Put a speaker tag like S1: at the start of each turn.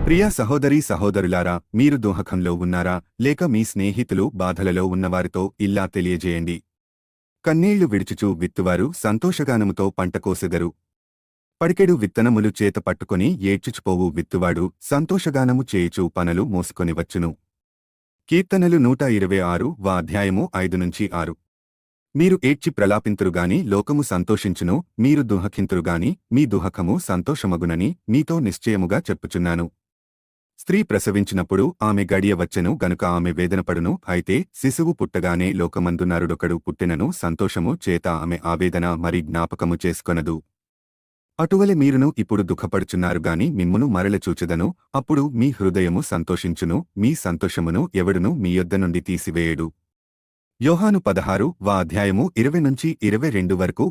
S1: ప్రియ సహోదరీ సహోదరులారా, మీరు దుఃఖంలో ఉన్నారా, లేక మీ స్నేహితులు బాధలలో ఉన్నవారితో ఇలా తెలియజేయండి. కన్నీళ్లు విడుచుచూ విత్తువారు సంతోషగానముతో పంట కోసెదరు. పడికెడు విత్తనములు చేత పట్టుకొని ఏడ్చుచుపోవు విత్తువాడు సంతోషగానము చేయుచు పనులు మోసుకొని వచ్చును. కీర్తనలు 126 అధ్యాయము 5-6. మీరు ఏడ్చి ప్రలాపింతురుగాని లోకము సంతోషించును, మీరు దుఃఖింతురుగాని మీ దుఃఖము సంతోషమగునని మీతో నిశ్చయముగా చెప్పుచున్నాను. స్త్రీ ప్రసవించినప్పుడు ఆమె గడియ వచ్చెను గనుక ఆమె వేదనపడును. అయితే శిశువు పుట్టగానే లోకమందు నరుడొకడు పుట్టినను సంతోషము చేత ఆమె ఆవేదన మరి జ్ఞాపకము చేసుకొనదు. అటువలె మీరును ఇప్పుడు దుఃఖపడుచున్నారుగాని మిమ్మును మరల చూచెదను, అప్పుడు మీ హృదయము సంతోషించును, మీ సంతోషమును ఎవడును మీ యొద్ద నుండి తీసివేయడు. యోహాను 16 అధ్యాయము 20-22 వరకు.